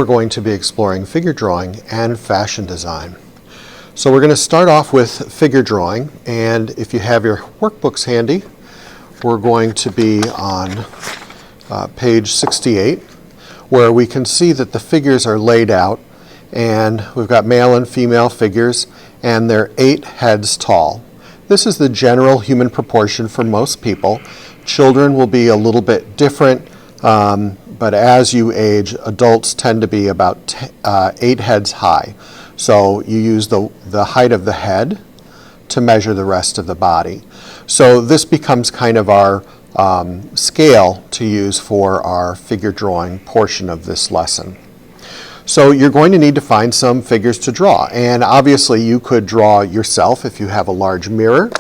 We're going to be exploring figure drawing and fashion design. So we're going to start off with figure drawing, and if you have your workbooks handy, we're going to be on page 68, where we can see that the figures are laid out, and we've got male and female figures, and they're 8 heads tall. This is the general human proportion for most people. Children will be a little bit different, but as you age, adults tend to be about 8 heads high. So you use the height of the head to measure the rest of the body. So this becomes kind of our scale to use for our figure drawing portion of this lesson. So you're going to need to find some figures to draw, and obviously you could draw yourself if you have a large mirror,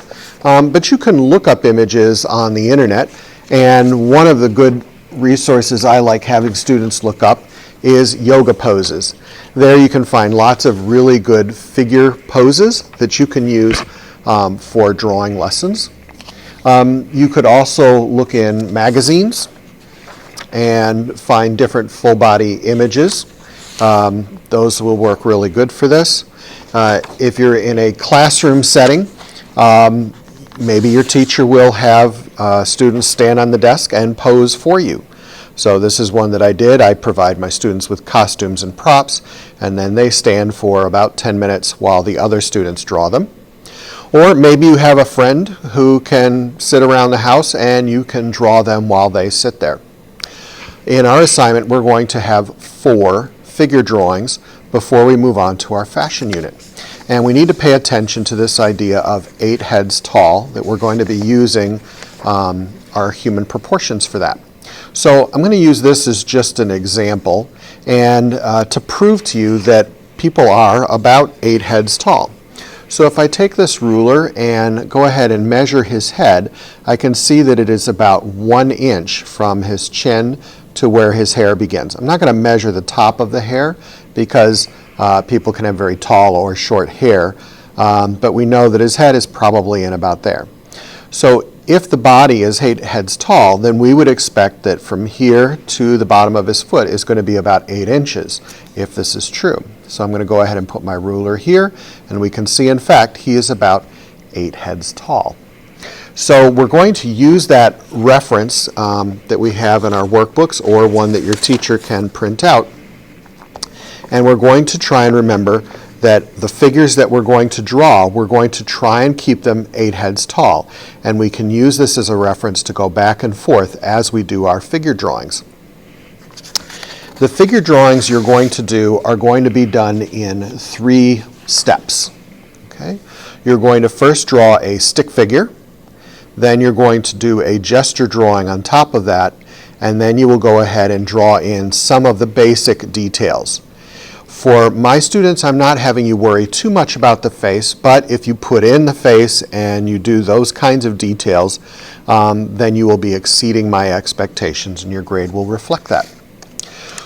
but you can look up images on the internet, and one of the good resources I like having students look up is yoga poses. There you can find lots of really good figure poses that you can use for drawing lessons. You could also look in magazines and find different full body images. Those will work really good for this. If you're in a classroom setting, maybe your teacher will have students stand on the desk and pose for you. So this is one that I did. I provide my students with costumes and props, and then they stand for about 10 minutes while the other students draw them. Or maybe you have a friend who can sit around the house and you can draw them while they sit there. In our assignment, we're going to have 4 figure drawings before we move on to our fashion unit. And we need to pay attention to this idea of 8 heads tall, that we're going to be using our human proportions for that. So I'm going to use this as just an example and to prove to you that people are about 8 heads tall. So if I take this ruler and go ahead and measure his head, I can see that it is about 1 inch from his chin to where his hair begins. I'm not going to measure the top of the hair because people can have very tall or short hair, but we know that his head is probably in about there. So if the body is 8 heads tall, then we would expect that from here to the bottom of his foot is going to be about 8 inches, if this is true. So I'm going to go ahead and put my ruler here, and we can see, in fact, he is about 8 heads tall. So we're going to use that reference that we have in our workbooks, or one that your teacher can print out, and we're going to try and remember that the figures that we're going to draw, we're going to try and keep them 8 heads tall. And we can use this as a reference to go back and forth as we do our figure drawings. The figure drawings you're going to do are going to be done in 3 steps. Okay? You're going to first draw a stick figure, then you're going to do a gesture drawing on top of that, and then you will go ahead and draw in some of the basic details. For my students, I'm not having you worry too much about the face, but if you put in the face and you do those kinds of details, then you will be exceeding my expectations and your grade will reflect that.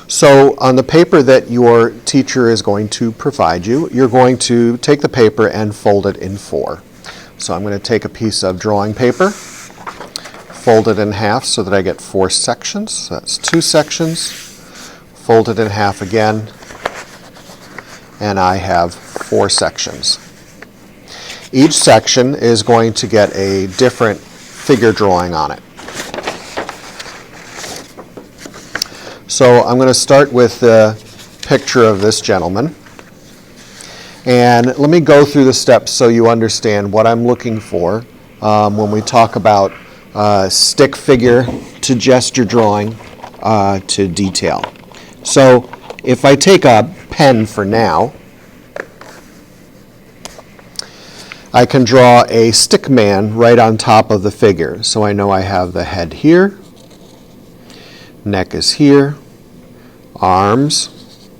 So on the paper that your teacher is going to provide you, you're going to take the paper and fold it in 4. So I'm going to take a piece of drawing paper, fold it in half so that I get 4 sections. So that's 2 sections, fold it in half again, and I have 4 sections. Each section is going to get a different figure drawing on it. So I'm going to start with the picture of this gentleman. And let me go through the steps so you understand what I'm looking for when we talk about stick figure to gesture drawing to detail. So if I take a pen for now, I can draw a stick man right on top of the figure. So I know I have the head here, neck is here, arms,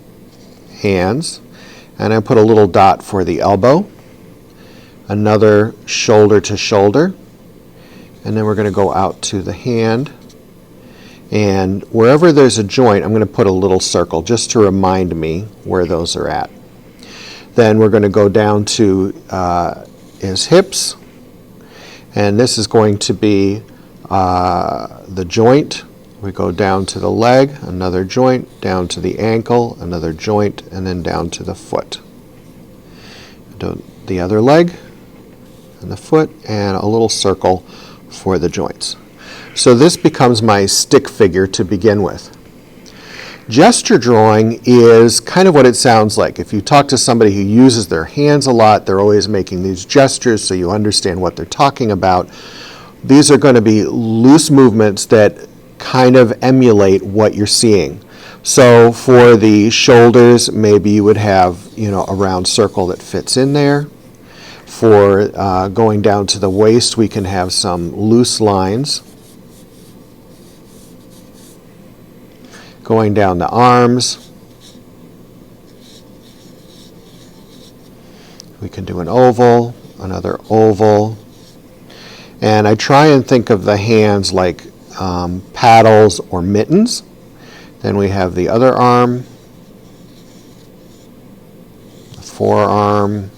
hands, and I put a little dot for the elbow, another shoulder to shoulder, and then we're going to go out to the hand, and wherever there's a joint I'm going to put a little circle just to remind me where those are at. Then we're going to go down to his hips, and this is going to be the joint We go down to the leg, another joint, down to the ankle, another joint, and then down to the foot. Do the other leg and the foot, and a little circle for the joints. So this becomes my stick figure to begin with. Gesture drawing is kind of what it sounds like. If you talk to somebody who uses their hands a lot, they're always making these gestures so you understand what they're talking about. These are going to be loose movements that kind of emulate what you're seeing. So for the shoulders, maybe you would have, a round circle that fits in there. For going down to the waist, we can have some loose lines. Going down the arms, we can do an oval, another oval. And I try and think of the hands like paddles or mittens. Then we have the other arm, the forearm,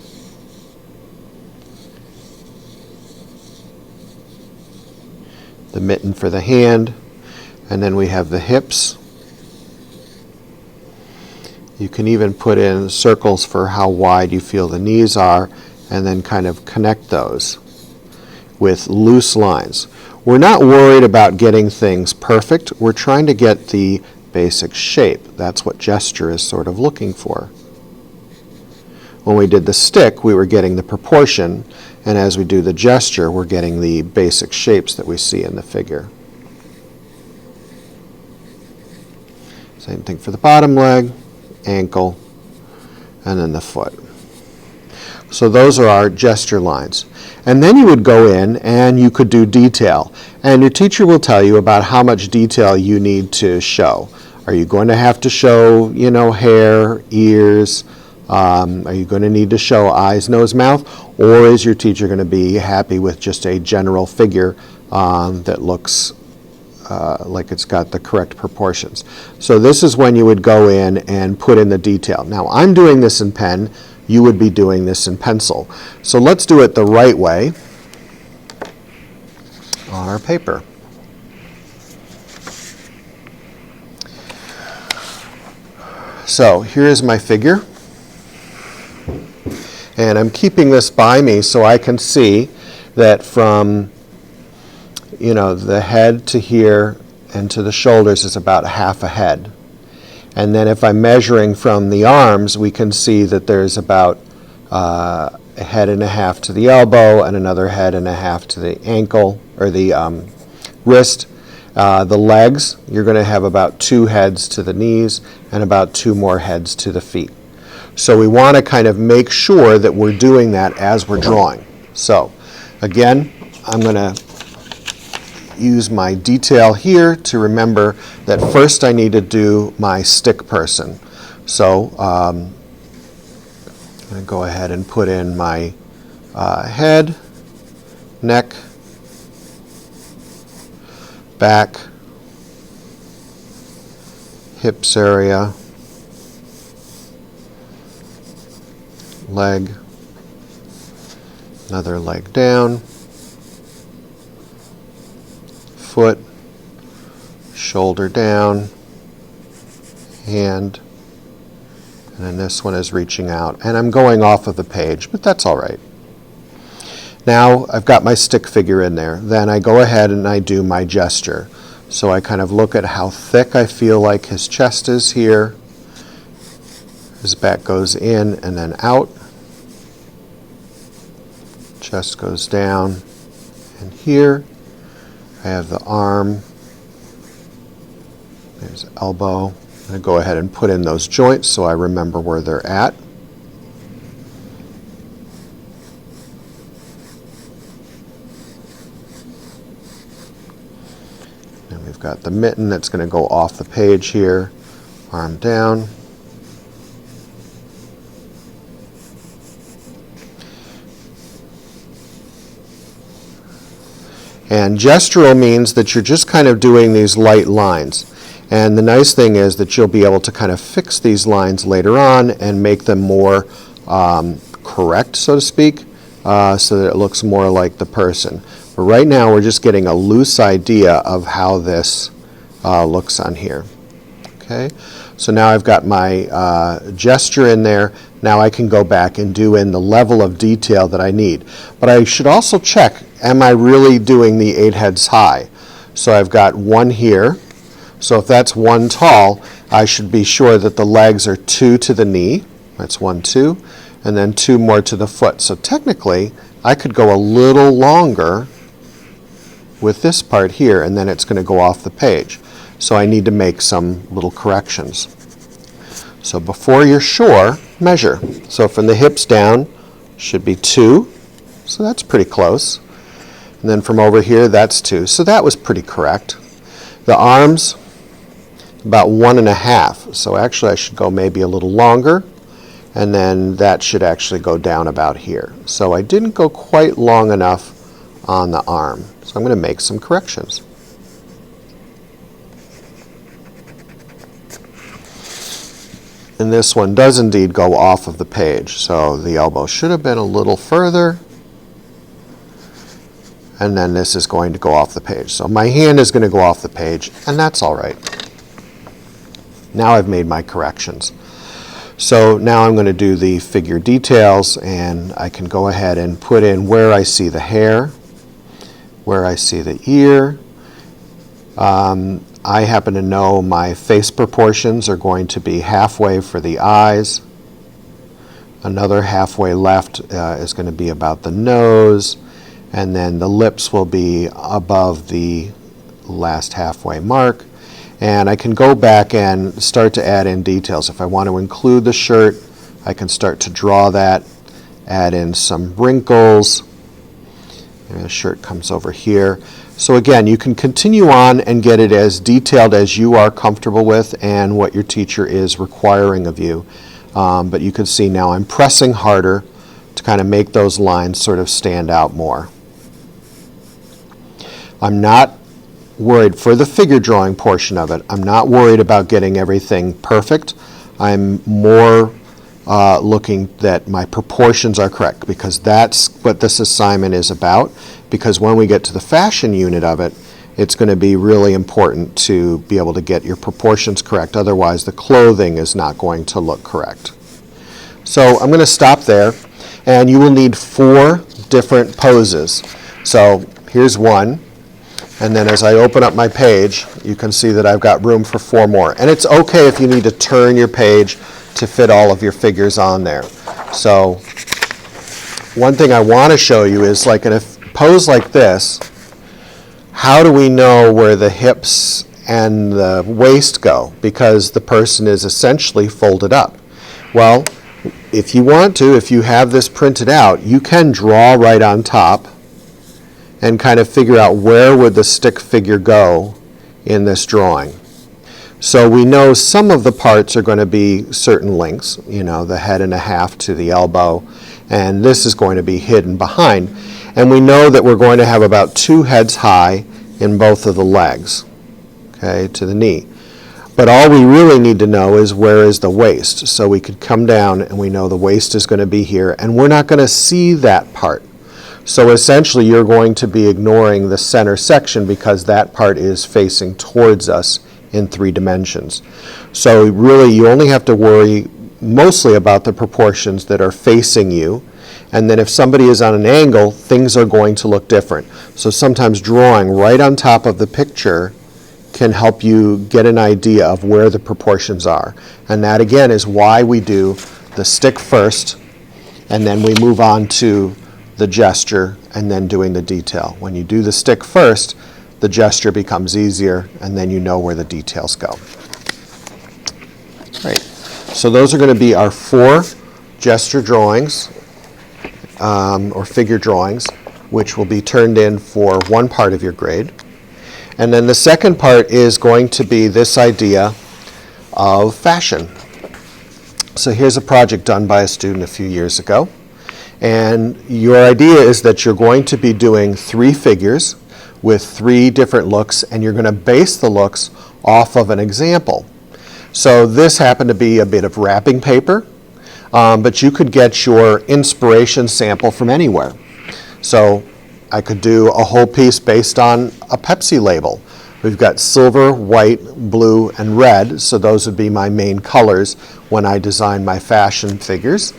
the mitten for the hand, and then we have the hips. You can even put in circles for how wide you feel the knees are, and then kind of connect those with loose lines. We're not worried about getting things perfect. We're trying to get the basic shape. That's what gesture is sort of looking for. When we did the stick, we were getting the proportion, and as we do the gesture, we're getting the basic shapes that we see in the figure. Same thing for the bottom leg, ankle, and then the foot. So those are our gesture lines. And then you would go in and you could do detail. And your teacher will tell you about how much detail you need to show. Are you going to have to show, hair, ears? Are you going to need to show eyes, nose, mouth? Or is your teacher going to be happy with just a general figure that looks like it's got the correct proportions? So this is when you would go in and put in the detail. Now I'm doing this in pen. You would be doing this in pencil. So let's do it the right way on our paper. So here is my figure. And I'm keeping this by me so I can see that from the head to here and to the shoulders is about half a head. And then if I'm measuring from the arms, we can see that there's about a head and a half to the elbow and another head and a half to the ankle or the wrist. The legs, you're going to have about 2 heads to the knees and about 2 more heads to the feet. So we want to kind of make sure that we're doing that as we're drawing. So again, I'm going to use my detail here to remember that first I need to do my stick person. So I'm going to go ahead and put in my head, neck, back, hips area, leg, another leg down, foot, shoulder down, hand, and then this one is reaching out. And I'm going off of the page, but that's all right. Now I've got my stick figure in there. Then I go ahead and I do my gesture. So I kind of look at how thick I feel like his chest is here. His back goes in and then out. Chest goes down. And here I have the arm. There's elbow. I go ahead and put in those joints so I remember where they're at. And we've got the mitten that's going to go off the page here. Arm down. And gestural means that you're just kind of doing these light lines. And the nice thing is that you'll be able to kind of fix these lines later on and make them more correct, so to speak, so that it looks more like the person. But right now we're just getting a loose idea of how this looks on here. Okay, so now I've got my gesture in there. Now I can go back and do in the level of detail that I need. But I should also check, am I really doing the 8 heads high? So I've got 1 here. So if that's 1 tall, I should be sure that the legs are 2 to the knee. That's 1, 2, and then 2 more to the foot. So technically, I could go a little longer with this part here, and then it's going to go off the page. So I need to make some little corrections. So before you're sure, measure. So from the hips down should be 2. So that's pretty close. And then from over here, that's 2. So that was pretty correct. The arms, about 1.5. So actually I should go maybe a little longer. And then that should actually go down about here. So I didn't go quite long enough on the arm. So I'm going to make some corrections. And this one does indeed go off of the page. So the elbow should have been a little further. And then this is going to go off the page. So my hand is going to go off the page, and that's all right. Now I've made my corrections. So now I'm going to do the figure details, and I can go ahead and put in where I see the hair, where I see the ear. I happen to know my face proportions are going to be halfway for the eyes. Another halfway left is going to be about the nose, and then the lips will be above the last halfway mark. And I can go back and start to add in details. If I want to include the shirt, I can start to draw that, add in some wrinkles. And the shirt comes over here. So again, you can continue on and get it as detailed as you are comfortable with and what your teacher is requiring of you. But you can see now I'm pressing harder to kind of make those lines sort of stand out more. I'm not worried for the figure drawing portion of it. I'm not worried about getting everything perfect. I'm more looking that my proportions are correct, because that's what this assignment is about. Because when we get to the fashion unit of it, it's going to be really important to be able to get your proportions correct. Otherwise, the clothing is not going to look correct. So I'm going to stop there, and you will need 4 different poses. So here's one. And then as I open up my page, you can see that I've got room for 4 more. And it's okay if you need to turn your page to fit all of your figures on there. So one thing I want to show you is, like in a pose like this, how do we know where the hips and the waist go? Because the person is essentially folded up. Well, if you want to, if you have this printed out, you can draw right on top and kind of figure out where would the stick figure go in this drawing. So we know some of the parts are going to be certain lengths, you know, the head and a half to the elbow, and this is going to be hidden behind. And we know that we're going to have about 2 heads high in both of the legs, okay, to the knee. But all we really need to know is where is the waist. So we could come down and we know the waist is going to be here, and we're not going to see that part. So essentially you're going to be ignoring the center section because that part is facing towards us in 3 dimensions. So really you only have to worry mostly about the proportions that are facing you. And then if somebody is on an angle, things are going to look different. So sometimes drawing right on top of the picture can help you get an idea of where the proportions are. And that again is why we do the stick first, and then we move on to the gesture and then doing the detail. When you do the stick first, the gesture becomes easier, and then you know where the details go. Great. So those are going to be our 4 gesture drawings or figure drawings, which will be turned in for one part of your grade. And then the second part is going to be this idea of fashion. So here's a project done by a student a few years ago. And your idea is that you're going to be doing 3 figures with 3 different looks, and you're going to base the looks off of an example. So this happened to be a bit of wrapping paper, but you could get your inspiration sample from anywhere. So I could do a whole piece based on a Pepsi label. We've got silver, white, blue, and red, so those would be my main colors when I design my fashion figures.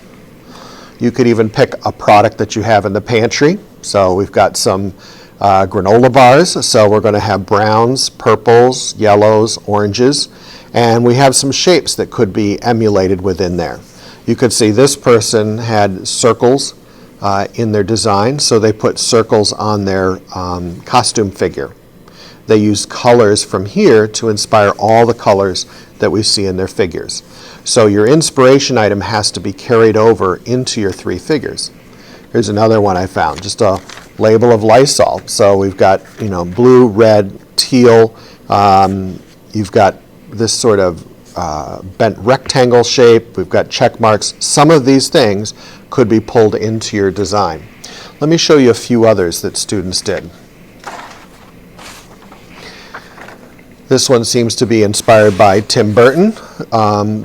You could even pick a product that you have in the pantry. So we've got some granola bars, so we're going to have browns, purples, yellows, oranges, and we have some shapes that could be emulated within there. You could see this person had circles in their design, so they put circles on their costume figure. They use colors from here to inspire all the colors that we see in their figures. So your inspiration item has to be carried over into your three figures. Here's another one I found, just a label of Lysol. So we've got, blue, red, teal. You've got this sort of bent rectangle shape. We've got check marks. Some of these things could be pulled into your design. Let me show you a few others that students did. This one seems to be inspired by Tim Burton.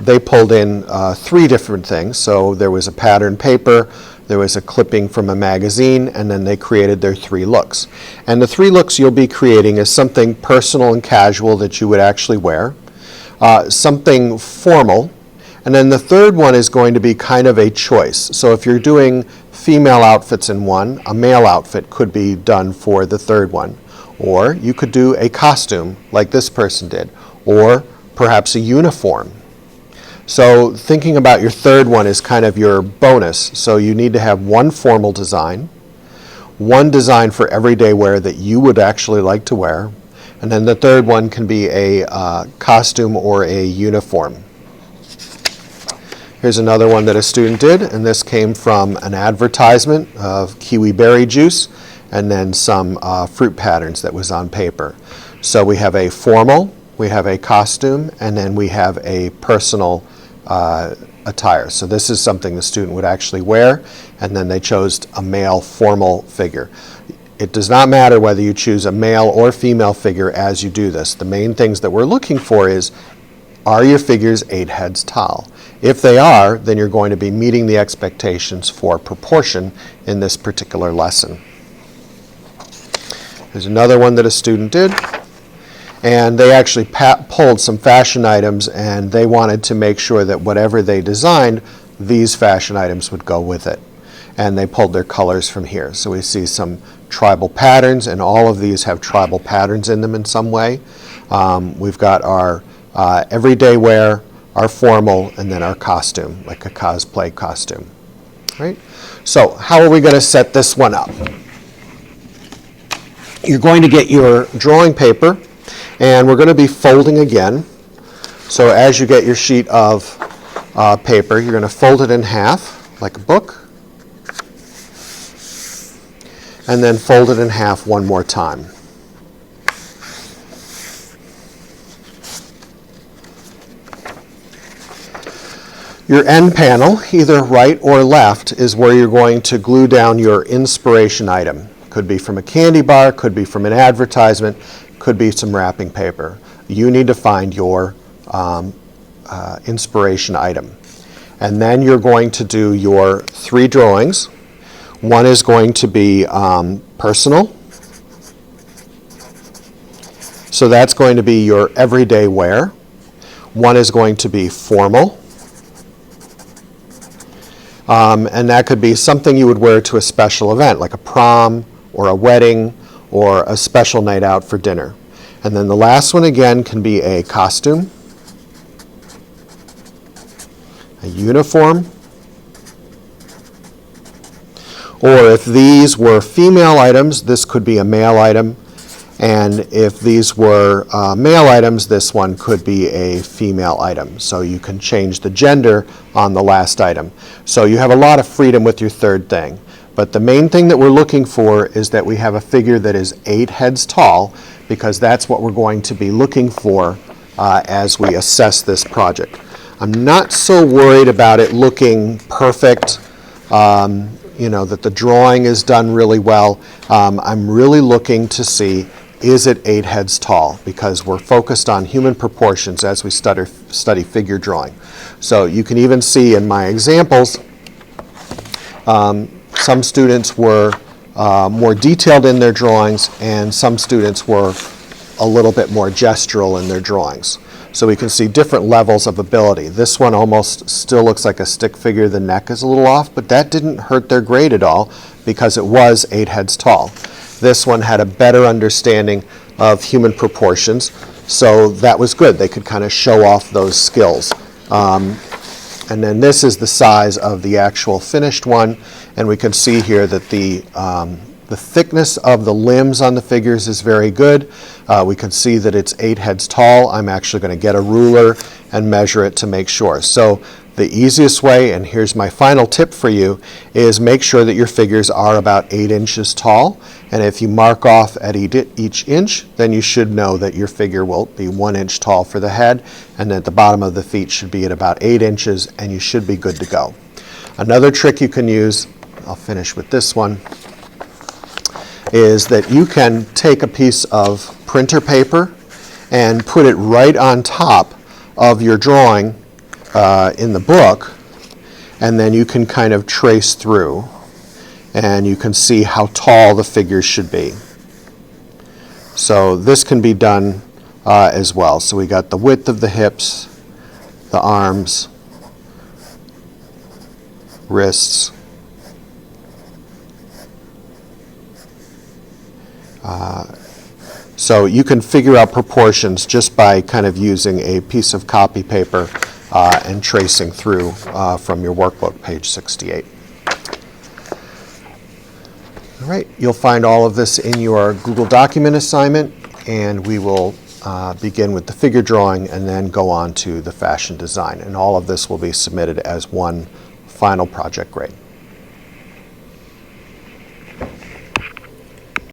They pulled in three different things. So there was a pattern paper, there was a clipping from a magazine, and then they created their three looks. And the three looks you'll be creating is something personal and casual that you would actually wear, something formal, and then the third one is going to be kind of a choice. So if you're doing female outfits in one, a male outfit could be done for the third one. Or you could do a costume like this person did, or perhaps a uniform. So thinking about your third one is kind of your bonus. So you need to have one formal design, one design for everyday wear that you would actually like to wear, and then the third one can be a costume or a uniform. Here's another one that a student did, and this came from an advertisement of kiwi berry juice, and then some fruit patterns that was on paper. So we have a formal, we have a costume, and then we have a personal attire. So this is something the student would actually wear, and then they chose a male formal figure. It does not matter whether you choose a male or female figure as you do this. The main things that we're looking for is, are your figures 8 heads tall? If they are, then you're going to be meeting the expectations for proportion in this particular lesson. There's another one that a student did, and they actually pulled some fashion items, and they wanted to make sure that whatever they designed, these fashion items would go with it. And they pulled their colors from here. So we see some tribal patterns, and all of these have tribal patterns in them in some way. We've got our everyday wear, our formal, and then our costume, like a cosplay costume. All right? So how are we going to set this one up? You're going to get your drawing paper, and we're going to be folding again. So as you get your sheet of paper, you're going to fold it in half, like a book, and then fold it in half one more time. Your end panel, either right or left, is where you're going to glue down your inspiration item. Could be from a candy bar, could be from an advertisement, could be some wrapping paper. You need to find your inspiration item. And then you're going to do your 3 drawings. One is going to be personal. So that's going to be your everyday wear. One is going to be formal. And that could be something you would wear to a special event, like a prom, or a wedding, or a special night out for dinner. And then the last one again can be a costume, a uniform, or if these were female items, this could be a male item, and if these were male items, this one could be a female item. So you can change the gender on the last item. So you have a lot of freedom with your third thing. But the main thing that we're looking for is that we have a figure that is 8 heads tall, because that's what we're going to be looking for as we assess this project. I'm not so worried about it looking perfect, that the drawing is done really well. I'm really looking to see, is it 8 heads tall? Because we're focused on human proportions as we study figure drawing. So you can even see in my examples, some students were more detailed in their drawings, and some students were a little bit more gestural in their drawings. So we can see different levels of ability. This one almost still looks like a stick figure. The neck is a little off, but that didn't hurt their grade at all because it was 8 heads tall. This one had a better understanding of human proportions, so that was good. They could kind of show off those skills. And then this is the size of the actual finished one, and we can see here that the thickness of the limbs on the figures is very good. We can see that it's 8 heads tall. I'm actually going to get a ruler and measure it to make sure. So the easiest way, and here's my final tip for you, is make sure that your figures are about 8 inches tall. And if you mark off at each inch, then you should know that your figure will be 1 inch tall for the head, and at the bottom of the feet should be at about 8 inches, and you should be good to go. Another trick you can use, I'll finish with this one, is that you can take a piece of printer paper and put it right on top of your drawing in the book, and then you can kind of trace through, and you can see how tall the figures should be. So this can be done as well. So we got the width of the hips, the arms, wrists, so you can figure out proportions just by kind of using a piece of copy paper and tracing through from your workbook, page 68. All right, you'll find all of this in your Google document assignment, and we will begin with the figure drawing and then go on to the fashion design. And all of this will be submitted as one final project grade.